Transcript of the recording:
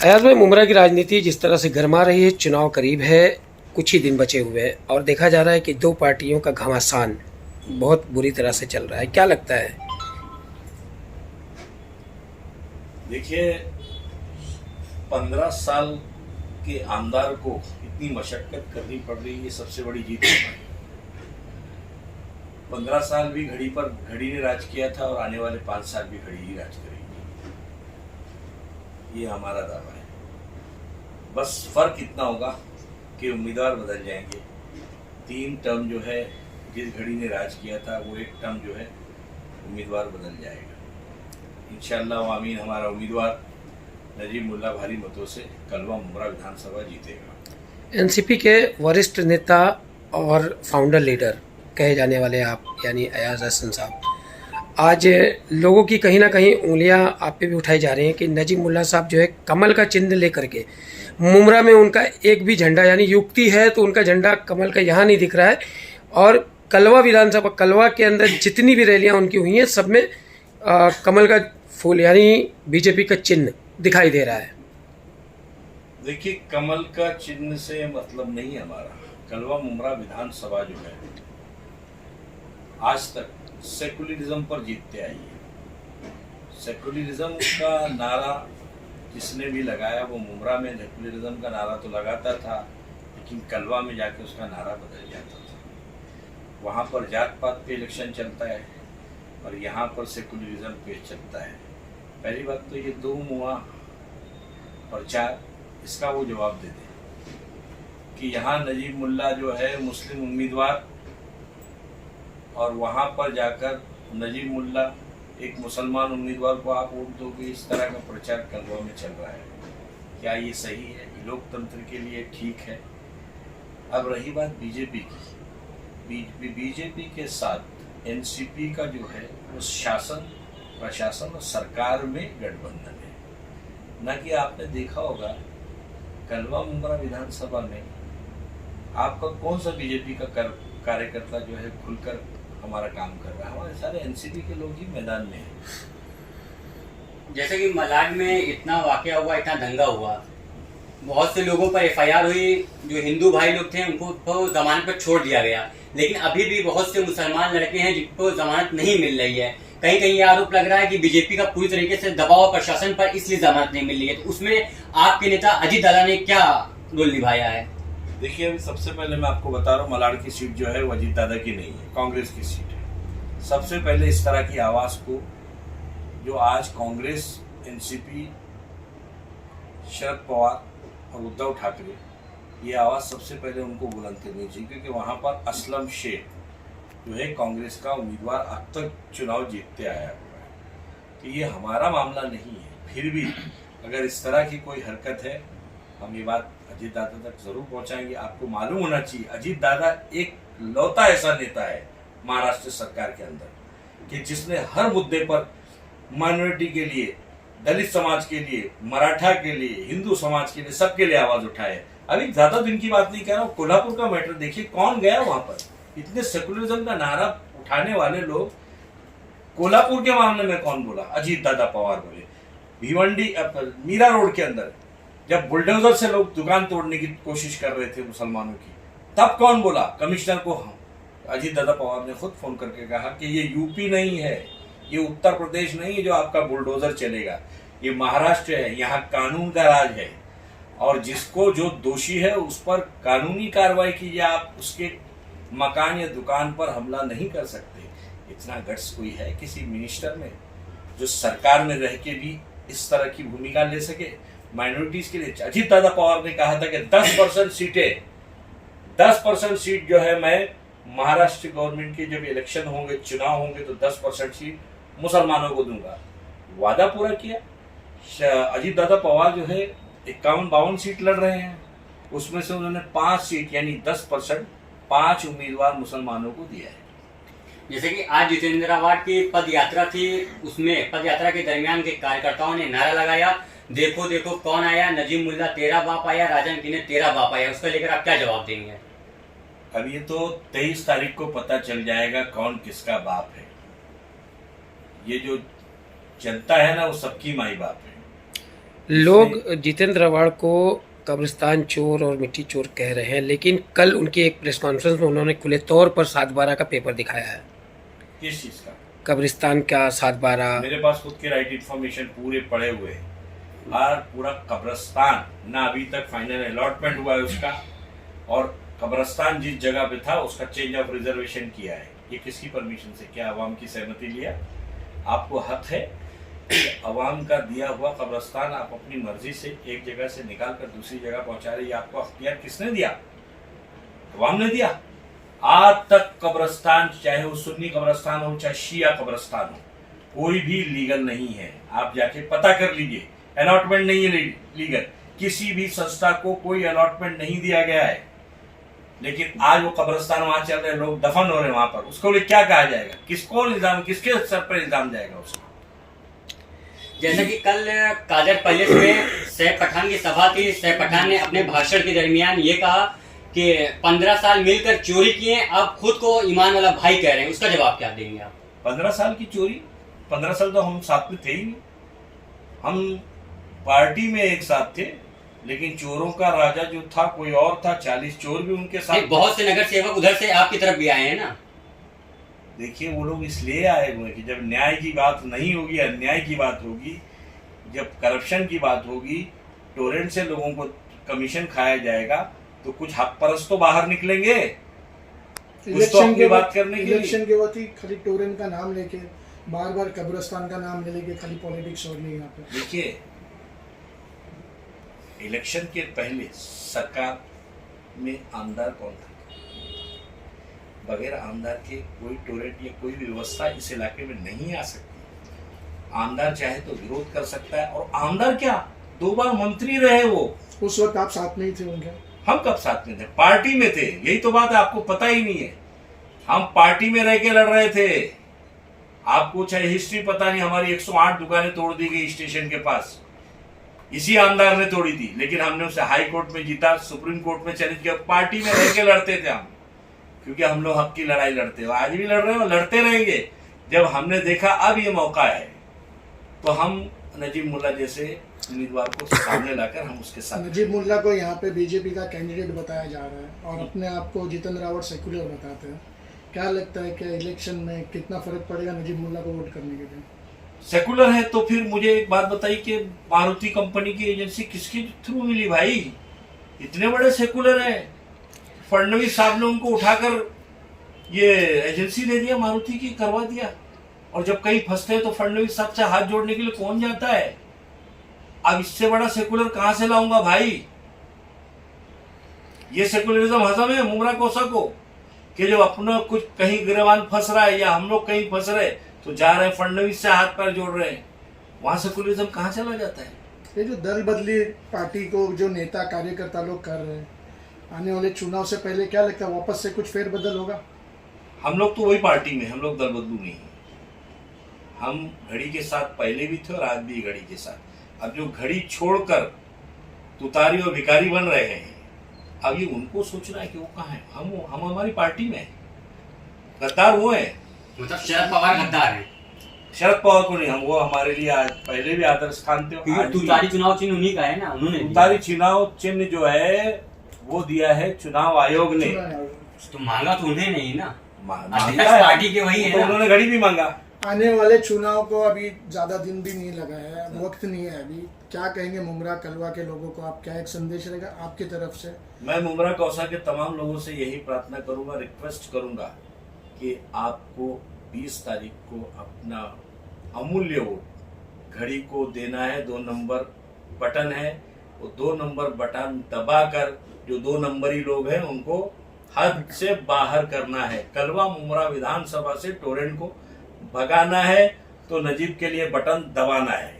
अयाज भाई, मुमरा की राजनीति जिस तरह से गरमा रही है, चुनाव करीब है, कुछ ही दिन बचे हुए हैं और देखा जा रहा है कि दो पार्टियों का घमासान बहुत बुरी तरह से चल रहा है। क्या लगता है? देखिए, 15 साल के आमदार को इतनी मशक्कत करनी पड़ रही है, ये सबसे बड़ी जीत है। 15 साल भी घड़ी पर घड़ी ने राज किया था और आने वाले 5 साल भी घड़ी ही राज करेगी, ये हमारा दावा है। बस फर्क इतना होगा कि उम्मीदवार बदल जाएंगे। 3 टर्म जो है जिस घड़ी ने राज किया था, वो एक टर्म जो है उम्मीदवार बदल जाएगा। इंशाअल्लाह आमीन। हमारा उम्मीदवार नजीब मुल्ला भारी मतों से कलवा मुमरा विधानसभा जीतेगा। एनसीपी के वरिष्ठ नेता और फाउंडर लीडर कहे जाने वाले आप यानी अयाज हसन साहब, आज लोगों की कहीं ना कहीं उंगलियां आप पे भी उठाई जा रही हैं कि नजीब मुल्ला साहब जो है कमल का चिन्ह लेकर के मुमरा में उनका एक भी झंडा यानी युक्ति है तो उनका झंडा कमल का यहाँ नहीं दिख रहा है, और कलवा विधानसभा कलवा के अंदर जितनी भी रैलियां उनकी हुई हैं सब में कमल का फूल यानी बीजेपी का चिन्ह दिखाई दे रहा है। देखिए, कमल का चिन्ह से मतलब नहीं है हमारा। कलवा मुमरा विधानसभा जो है आज तक सेकुलरिज्म पर जीतते आई है। सेकुलरिज्म का नारा जिसने भी लगाया वो मुमरा में सेकुलरिज्म का नारा तो लगाता था, लेकिन कलवा में जाके उसका नारा बदल जाता था। वहाँ पर जात पात पे इलेक्शन चलता है और यहाँ पर सेकुलरिज्म पे चलता है। पहली बात तो ये 2 मुआ प्रचार, इसका वो जवाब दे दे कि यहाँ नजीब मुल्ला जो है मुस्लिम उम्मीदवार और वहाँ पर जाकर नजीब मुल्ला एक मुसलमान उम्मीदवार को आप वोट दोगे, इस तरह का प्रचार कलवा में चल रहा है। क्या ये सही है? लोकतंत्र के लिए ठीक है? अब रही बात बीजेपी की, बीजेपी के साथ एनसीपी का जो है वो शासन प्रशासन और सरकार में गठबंधन है। न कि आपने देखा होगा कलवा मुमरा विधानसभा में आपका कौन सा बीजेपी का कार्यकर्ता जो है खुलकर हमारा काम कर रहा है? हमारे सारे एनसीपी के लोग ही मैदान में हैं। जैसे कि मलाड में इतना वाकया हुआ, इतना दंगा हुआ, बहुत से लोगों पर एफआईआर हुई, जो हिंदू भाई लोग थे उनको जमानत पर छोड़ दिया गया, लेकिन अभी भी बहुत से मुसलमान लड़के हैं जिनको जमानत नहीं मिल रही है। कहीं कहीं ये आरोप लग रहा है कि बीजेपी का पूरी तरीके से दबाव प्रशासन पर इसलिए जमानत नहीं मिल रही है। तो उसमें आपके नेता अजीत दादा ने क्या रोल निभाया है? देखिए, अभी सबसे पहले मैं आपको बता रहा हूँ, मलाड की सीट जो है वो अजीत दादा की नहीं है, कांग्रेस की सीट है। सबसे पहले इस तरह की आवाज़ को जो आज कांग्रेस, एनसीपी, शरद पवार और उद्धव ठाकरे, ये आवाज़ सबसे पहले उनको बुलंद करनी चाहिए, क्योंकि वहाँ पर असलम शेख जो है कांग्रेस का उम्मीदवार अब तक चुनाव जीतते आया हुआ है। तो ये हमारा मामला नहीं है। फिर भी अगर इस तरह की कोई हरकत है, हम ये बात अजीत दादा तक जरूर पहुंचाएंगे। आपको मालूम होना चाहिए अजीत दादा एक लौता ऐसा नेता है महाराष्ट्र सरकार के अंदर कि जिसने हर मुद्दे पर माइनॉरिटी के लिए, दलित समाज के लिए, मराठा के लिए, हिंदू समाज के लिए, सबके लिए आवाज उठाए। अभी ज्यादा दिन की बात नहीं कर रहा हूँ, कोल्हापुर का मैटर देखिए, कौन गया वहां पर? इतने सेकुलरिज्म का नारा उठाने वाले लोग कोल्हापुर के मामले में कौन बोला? अजीत दादा पवार बोले। भिवंडी मीरा रोड के अंदर जब बुलडोजर से लोग दुकान तोड़ने की कोशिश कर रहे थे मुसलमानों की, तब कौन बोला? कमिश्नर को अजीत दादा पवार ने खुद फोन करके कहा कि ये यूपी नहीं है, ये उत्तर प्रदेश नहीं है जो आपका बुलडोजर चलेगा, ये महाराष्ट्र है, यहाँ कानून का राज है और जिसको जो दोषी है उस पर कानूनी कार्रवाई कीजिए। आप उसके मकान या दुकान पर हमला नहीं कर सकते। इतना गट्स कोई है किसी मिनिस्टर में जो सरकार में रह के भी इस तरह की भूमिका ले सके माइनॉरिटीज के लिए? अजीत दादा पवार ने कहा था कि 10% सीटें, 10% सीट जो है मैं महाराष्ट्र गवर्नमेंट के जब इलेक्शन होंगे, चुनाव होंगे तो 10% सीट मुसलमानों को दूंगा। वादा पूरा किया। अजीत दादा पवार जो है 51-52 सीट लड़ रहे हैं, उसमें से उन्होंने 5 सीट यानी 10% 5 उम्मीदवार मुसलमानों को दिया है। जैसे कि आज जितेंद्र आवाड की पद यात्रा थी, उसमें पद यात्रा के दरमियान के कार्यकर्ताओं ने नारा लगाया, देखो देखो कौन आया, नजीब मुल्ला तेरा बाप आया, राजन की ने तेरा बाप आया। उसको लेकर आप क्या जवाब देंगे? अब ये तो 23 तारीख को पता चल जाएगा कौन किसका बाप है। ये जो जनता है ना, वो सबकी माई बाप है। लोग जितेंद्र रावण को कब्रिस्तान चोर और मिट्टी चोर कह रहे हैं, लेकिन कल उनकी एक प्रेस कॉन्फ्रेंस में उन्होंने खुले तौर पर 7/12 का पेपर दिखाया है। किस चीज का? कब्रिस्तान का 7/12। मेरे पास खुद के राइट इन्फॉर्मेशन पूरे पड़े हुए हैं। और पूरा कब्रिस्तान ना अभी तक फाइनल अलॉटमेंट हुआ है उसका, और कब्रिस्तान जिस जगह पे था उसका चेंज ऑफ रिजर्वेशन किया है। ये किसकी परमिशन से? क्या अवाम की सहमति लिया? आपको हक है कि अवाम का दिया हुआ कब्रिस्तान आप अपनी मर्जी से एक जगह से निकाल कर दूसरी जगह पहुंचा रही है। आपको अख्तियार किसने दिया? अवाम ने दिया। आज तक कब्रिस्तान, चाहे वो सुन्नी कब्रिस्तान हो चाहे शिया कब्रिस्तान हो, कोई भी लीगल नहीं है। आप जाके पता कर लीजिए, अलॉटमेंट नहीं है लीगल। किसी भी संस्था को कोई अलॉटमेंट नहीं दिया गया है। लेकिन आज वो कब्रिस्तान वहां चल रहे, लोग दफन हो रहे हैं वहां पर, उसको लिए क्या कहा जाएगा? किसको इल्जाम, किसके सर पर इल्जाम जाएगा उसको? जैसा कि कल कादर पैलेस में सैफ पठान की सभा थी, सैफ पठान ने अपने भाषण के दरमियान ये कहा कि 15 साल मिलकर चोरी किए, अब खुद को ईमान वाला भाई कह रहे हैं। उसका जवाब क्या देंगे आप? 15 साल की चोरी? 15 साल तो हम साथ में थे ही नहीं। हम पार्टी में एक साथ थे, लेकिन चोरों का राजा जो था कोई और था। 40 चोर भी उनके साथ। बहुत से नगर सेवक उधर से आपकी तरफ भी आए हैं ना। देखिए, वो लोग इसलिए आए हुए कि जब न्याय की बात नहीं होगी, अन्याय की बात होगी, जब करप्शन की बात होगी, टोरेंट से लोगों को कमीशन खाया जाएगा, तो कुछ हक परस्त तो बाहर निकलेंगे कुछ तो अपनी बात करने के लिए। इलेक्शन के वक्त ही खाली टोरेंट का नाम लेके, बार बार कब्रिस्तान का नाम ले लेके खाली पॉलिटिक्स हो रही है यहाँ पे। देखिए, इलेक्शन के पहले सरकार में आमदार कौन था? बगैर आमदार के कोई टोरेंट या कोई भी व्यवस्था इस इलाके में नहीं आ सकती। आमदार चाहे तो विरोध कर सकता है, और आमदार क्या 2 बार मंत्री रहे वो। उस वक्त आप साथ में ही थे उनके? हम कब साथ में थे? पार्टी में थे। यही तो बात है, आपको पता ही नहीं है। हम पार्टी में रह के लड़ रहे थे। आपको चाहे हिस्ट्री पता नहीं, हमारी 108 दुकानें तोड़ दी गई स्टेशन के पास, इसी आमदार ने तोड़ी थी। लेकिन हमने उसे हाई कोर्ट में जीता, सुप्रीम कोर्ट में चैलेंज किया। पार्टी में रह के लड़ते थे हम, क्योंकि हम लोग हक की लड़ाई लड़ते हो, आज भी लड़ रहे हो, लड़ते रहेंगे। जब हमने देखा अब ये मौका है, तो हम नजीब मुल्ला जैसे उम्मीदवार को सामने लाकर हम उसके साथ। नजीब मुल्ला को यहाँ पे बीजेपी का कैंडिडेट बताया जा रहा है, और अपने आप को जितेंद्र रावत सेक्युलर बताते हैं। क्या लगता है कि इलेक्शन में कितना फर्क पड़ेगा नजीब मुल्ला को वोट करने के लिए? सेकुलर है तो फिर मुझे एक बात बताइए कि मारुति कंपनी की एजेंसी किसके थ्रू मिली भाई? इतने बड़े सेकुलर है, फडणवीस साहब ने उनको उठाकर ये एजेंसी दे दिया, मारुति की करवा दिया। और जब कहीं फंसते हैं तो फडणवीस साहब से हाथ जोड़ने के लिए कौन जाता है? अब इससे बड़ा सेकुलर कहां से लाऊंगा भाई? ये सेकुलरिज्म हजम है मुमरा कोसा को, कि जब अपना कुछ कहीं गिरवान फंस रहा है या हम लोग कहीं फंस रहे तो जा रहे हैं फडणवीस से हाथ पैर जोड़ रहे हैं, वहां सेकुलरिज्म कहां चला जाता है? ये जो दल बदली पार्टी को जो नेता कार्यकर्ता लोग कर रहे हैं, आने वाले चुनाव से पहले क्या लगता है वापस से कुछ फेरबदल होगा? हम लोग तो वही पार्टी में, हम लोग दल बदलू नहीं है। हम घड़ी के साथ पहले भी थे और आज भी घड़ी के साथ। अब जो घड़ी छोड़कर तुतारी और भिखारी बन रहे हैं, अब ये उनको सोचना है कि वो कहाँ है। हम हमारी पार्टी में गद्दार वो है। मतलब शरद पवार गद्दार है? शरद पवार को नहीं, हम वो हमारे लिए आज पहले भी आदर्श स्थान थे। तुतारी चुनाव चिन्ह उन्हीं का है ना, उन्होंने तुतारी चुनाव चिन्ह जो है वो दिया है चुनाव आयोग ने। तो मांगा तो उन्हें नहीं ना, मांगा है पार्टी के वही है तो ना। उन्होंने घड़ी भी मांगा। आने वाले चुनाव को अभी ज्यादा दिन भी नहीं लगा है, वक्त नहीं है अभी। क्या कहेंगे मुमरा कलवा के लोगों को आप? क्या एक संदेश रहेगा आपकी तरफ से? मैं मुमरा कौसा के तमाम लोगों से यही प्रार्थना करूंगा, रिक्वेस्ट करूंगा कि आपको 20 तारीख को अपना अमूल्य वोट घड़ी को देना है। 2 नंबर बटन है, वो 2 नंबर बटन दबाकर जो 2 नंबरी लोग हैं उनको हद से बाहर करना है। कलवा मुमरा विधानसभा से टोरेंट को भगाना है, तो नजीब के लिए बटन दबाना है।